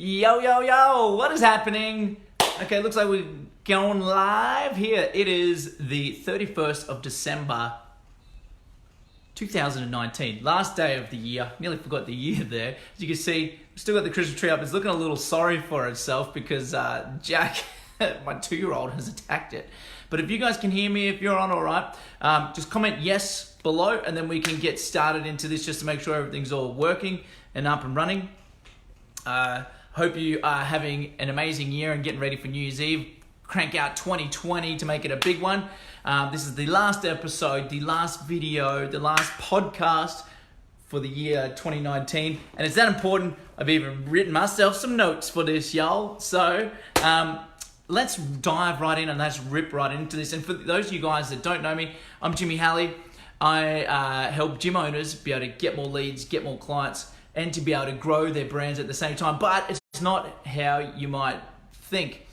Yo, what is happening? Okay, looks like we're going live here. It is the 31st of December, 2019. Last day of the year. Nearly forgot the year there. As you can see, we've still got the Christmas tree up. It's looking a little sorry for itself because Jack, my 2-year-old, has attacked it. But if you guys can hear me, if you're on all right, just comment yes below and then we can get started into this just to make sure everything's all working and up and running. Hope you are having an amazing year and getting ready for New Year's Eve. Crank out 2020 to make it a big one. This is the last episode, the last video, the last podcast for the year 2019. And it's that important, I've even written myself some notes for this, y'all. So let's dive right in and let's rip right into this. And for those of you guys that don't know me, I'm Jimmy Halley. I help gym owners be able to get more leads, get more clients, and to be able to grow their brands at the same time. But it's not how you might think.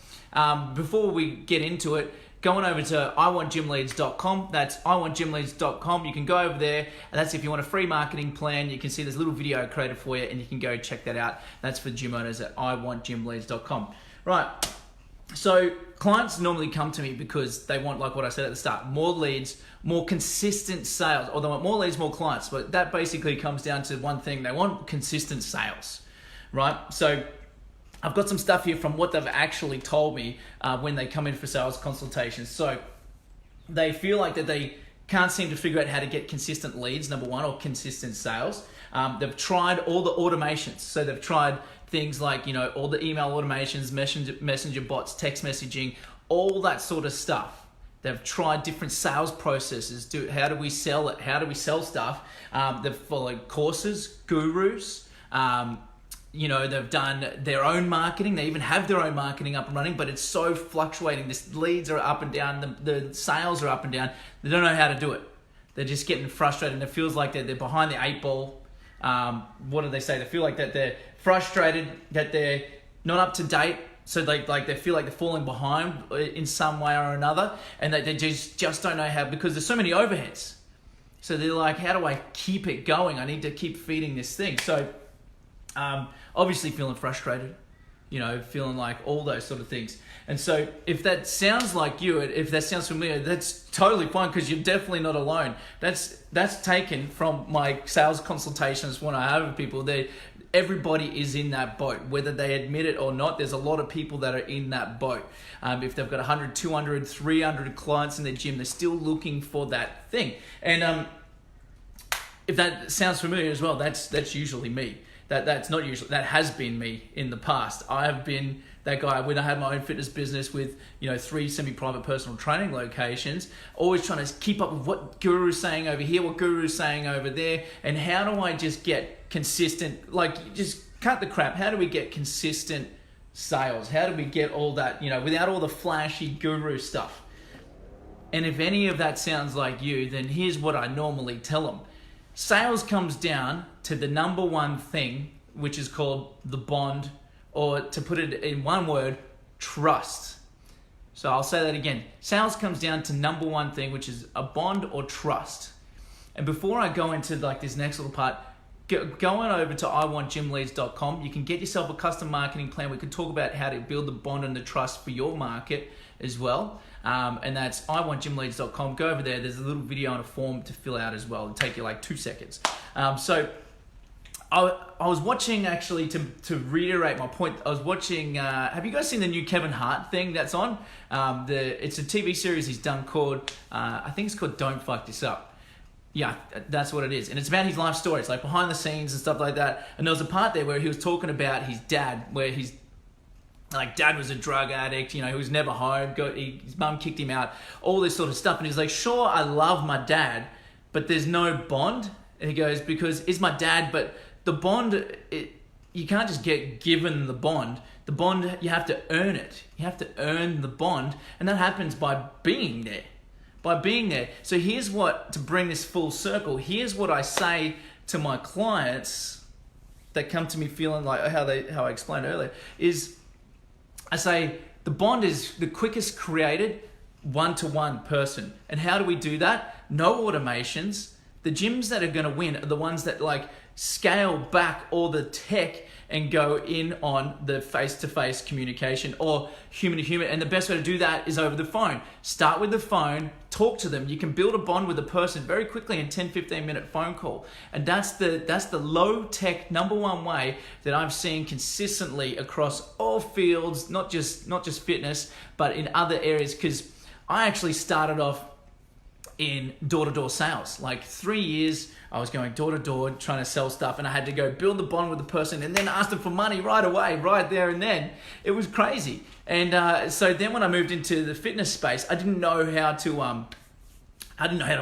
Before we get into it, go on over to iwantgymleads.com. That's iwantgymleads.com. You can go over there, and that's if you want a free marketing plan. You can see there's a little video created for you, and you can go check that out. That's for gym owners at iwantgymleads.com. Right. So clients normally come to me because they want, like what I said at the start, more leads, more consistent sales, or they want more leads, more clients. But that basically comes down to one thing. They want consistent sales, right? So I've got some stuff here from what they've actually told me when they come in for sales consultations. So they feel like that they can't seem to figure out how to get consistent leads, number one, or consistent sales. They've tried all the automations. So they've tried things like, all the email automations, messenger bots, text messaging, all that sort of stuff. They've tried different sales processes. How do we sell it? How do we sell stuff? They've followed courses, gurus. They've done their own marketing. They even have their own marketing up and running, but it's so fluctuating. The leads are up and down. The sales are up and down. They don't know how to do it. They're just getting frustrated, and it feels like they're behind the 8 ball. What do they say? They feel like that they're frustrated, that they're not up to date. So they feel like they're falling behind in some way or another, and they just don't know how, because there's so many overheads. So they're like, how do I keep it going? I need to keep feeding this thing. So obviously feeling frustrated, feeling like all those sort of things. And so if that sounds like you, if that sounds familiar, that's totally fine, because you're definitely not alone. That's taken from my sales consultations when I have with people. Everybody is in that boat, whether they admit it or not. There's a lot of people that are in that boat. If they've got 100, 200, 300 clients in their gym, they're still looking for that thing. And if that sounds familiar as well, that's usually me. That's not usually, that has been me in the past. I have been that guy when I had my own fitness business with 3 semi-private personal training locations, always trying to keep up with what guru's saying over here, what guru's saying over there, and how do I just get consistent, just cut the crap. How do we get consistent sales? How do we get all that, without all the flashy guru stuff? And if any of that sounds like you, then here's what I normally tell them. Sales comes down to the number one thing, which is called the bond, or to put it in one word, trust. So I'll say that again. Sales comes down to number one thing, which is a bond or trust. And before I go into this next little part, go on over to iwantgymleads.com. You can get yourself a custom marketing plan. We can talk about how to build the bond and the trust for your market as well. And that's iwantgymleads.com. Go over there. There's a little video and a form to fill out as well. It'll take you 2 seconds. So I was watching, actually, to reiterate my point, I was watching, have you guys seen the new Kevin Hart thing that's on? It's a TV series he's done called, I think it's called Don't Fuck This Up. Yeah, that's what it is. And it's about his life story. It's behind the scenes and stuff like that. And there was a part there where he was talking about his dad, where dad was a drug addict, he was never home, his mum kicked him out, all this sort of stuff. And he's like, sure, I love my dad, but there's no bond. And he goes, because it's my dad, but the bond, you can't just get given the bond. The bond, you have to earn it. You have to earn the bond, and that happens by being there. So here's what, to bring this full circle, here's what I say to my clients that come to me feeling like how I explained earlier, is I say the bond is the quickest created one-to-one person. And how do we do that? No automations. The gyms that are going to win are the ones that scale back all the tech and go in on the face-to-face communication or human-to-human. And the best way to do that is over the phone. Start with the phone, talk to them. You can build a bond with a person very quickly in 10, 15-minute phone call. And that's the low-tech number one way that I've seen consistently across all fields, not just fitness, but in other areas. Because I actually started off in door-to-door sales. Like 3 years, I was going door-to-door trying to sell stuff, and I had to go build the bond with the person and then ask them for money right away, right there and then. It was crazy. And so then when I moved into the fitness space, I didn't know how to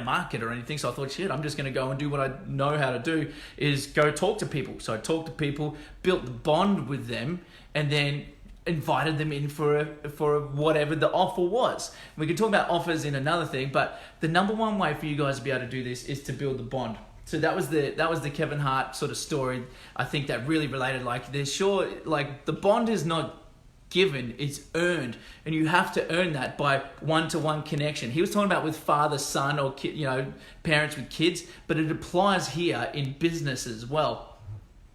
market or anything. So I thought, shit, I'm just going to go and do what I know how to do, is go talk to people. So I talked to people, built the bond with them, and then invited them in for whatever the offer was. We could talk about offers in another thing, but the number one way for you guys to be able to do this is to build the bond. So that was the Kevin Hart sort of story. I think that really related. Like the bond is not given, it's earned, and you have to earn that by one-to-one connection. He was talking about with father, son, or parents with kids, but it applies here in business as well.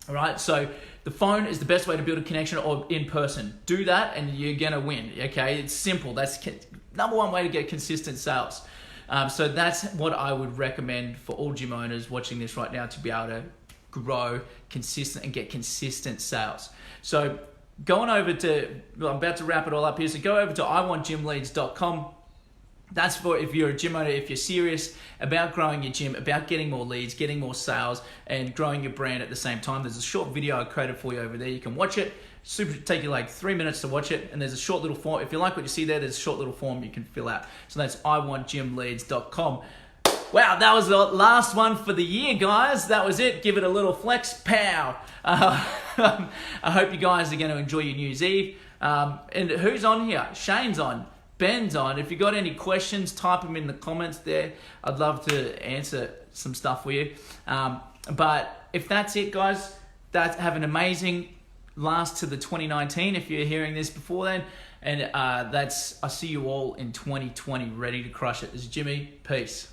All right, so the phone is the best way to build a connection, or in person. Do that and you're going to win, okay? It's simple. That's number one way to get consistent sales. So that's what I would recommend for all gym owners watching this right now, to be able to grow consistent and get consistent sales. So going over to, I'm about to wrap it all up here. So go over to iwantgymleads.com. That's for if you're a gym owner, if you're serious about growing your gym, about getting more leads, getting more sales, and growing your brand at the same time. There's a short video I created for you over there. You can watch it. Take you like 3 minutes to watch it. And there's a short little form. If you like what you see there's a short little form you can fill out. So that's iwantgymleads.com. Wow, that was the last one for the year, guys. That was it. Give it a little flex. Pow. I hope you guys are going to enjoy your New Year's Eve. And who's on here? Shane's on. Ben's on. If you got any questions, type them in the comments there. I'd love to answer some stuff for you. But if that's it, guys, have an amazing last to the 2019 if you're hearing this before then. And I see you all in 2020 ready to crush it. This is Jimmy. Peace.